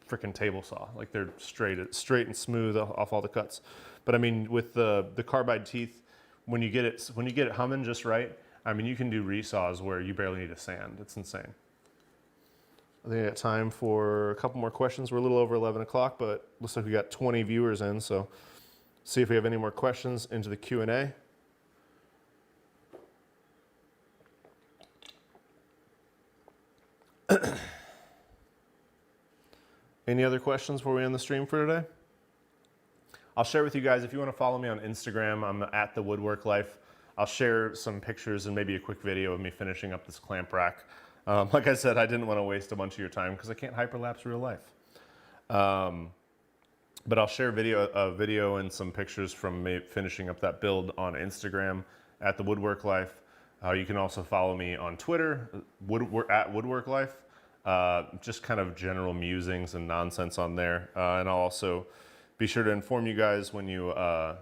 freaking table saw. Like they're straight and smooth off all the cuts. But I mean, with the carbide teeth, when you get it humming just right, I mean, you can do resaws where you barely need a sand. It's insane. I think I got time for a couple more questions. We're a little over 11 o'clock, but looks like we got 20 viewers in, so see if we have any more questions into the Q&A. Any other questions before we end the stream for today? I'll share with you guys, if you want to follow me on Instagram, I'm at the WoodWorkLIFE. I'll share some pictures and maybe a quick video of me finishing up this clamp rack. Like I said, I didn't want to waste a bunch of your time because I can't hyperlapse real life. But I'll share a video and some pictures from me finishing up that build on Instagram at the WoodWorkLIFE. You can also follow me on Twitter, at WoodWorkLIFE. Just kind of general musings and nonsense on there. And I'll also be sure to inform you guys when I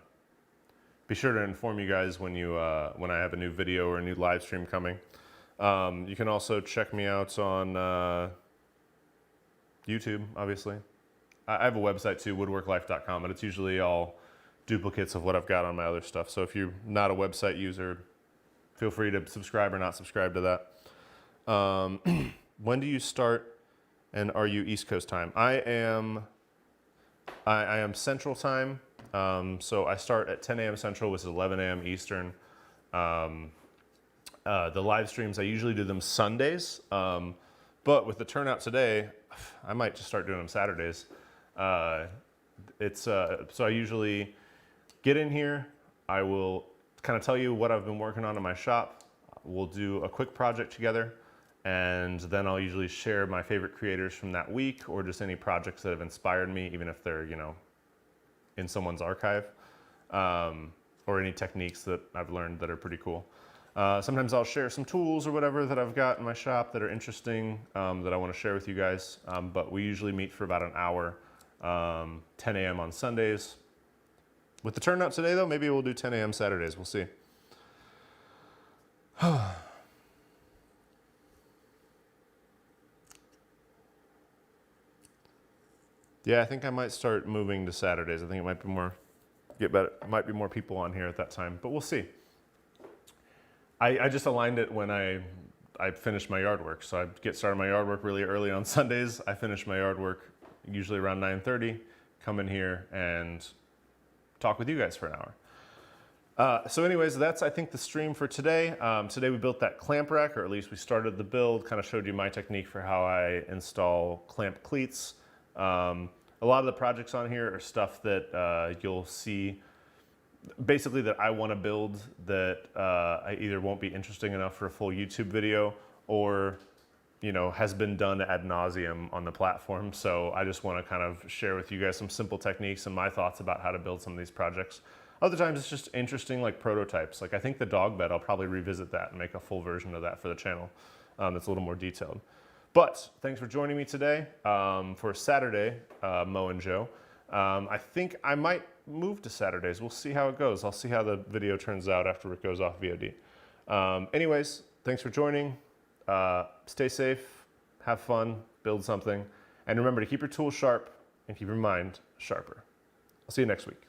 have a new video or a new live stream coming. You can also check me out on YouTube, obviously. I have a website too, woodworklife.com, but it's usually all duplicates of what I've got on my other stuff. So if you're not a website user, feel free to subscribe or not subscribe to that. When do you start, and are you East Coast time? I am Central time. So I start at 10 a.m. Central, which is 11 a.m. Eastern. The live streams, I usually do them Sundays, but with the turnout today, I might just start doing them Saturdays. So I usually get in here, I will kind of tell you what I've been working on in my shop. We'll do a quick project together, and then I'll usually share my favorite creators from that week, or just any projects that have inspired me, even if they're, you know, in someone's archive, or any techniques that I've learned that are pretty cool. Sometimes I'll share some tools or whatever that I've got in my shop that are interesting, that I want to share with you guys. But we usually meet for about an hour, 10 a.m. on Sundays. With the turnout today though, maybe we'll do 10 a.m. Saturdays, we'll see. Yeah, I think I might start moving to Saturdays. I think it might be more people on here at that time, but we'll see. I just aligned it when I finish my yard work. So I get started my yard work really early on Sundays. I finish my yard work usually around 9:30, come in here and talk with you guys for an hour. So anyways, that's, I think, the stream for today. Today we built that clamp rack, or at least we started the build, kind of showed you my technique for how I install clamp cleats. A lot of the projects on here are stuff that you'll see basically that I want to build that I either won't be interesting enough for a full YouTube video, or, you know, has been done ad nauseum on the platform. So I just want to kind of share with you guys some simple techniques and my thoughts about how to build some of these projects. Other times it's just interesting, like prototypes. Like I think the dog bed, I'll probably revisit that and make a full version of that for the channel that's a little more detailed. But thanks for joining me today for Saturday, Mo and Joe. I think I might move to Saturdays. We'll see how it goes. I'll see how the video turns out after it goes off VOD. Anyways, thanks for joining. Stay safe, have fun, build something, and remember to keep your tools sharp and keep your mind sharper. I'll see you next week.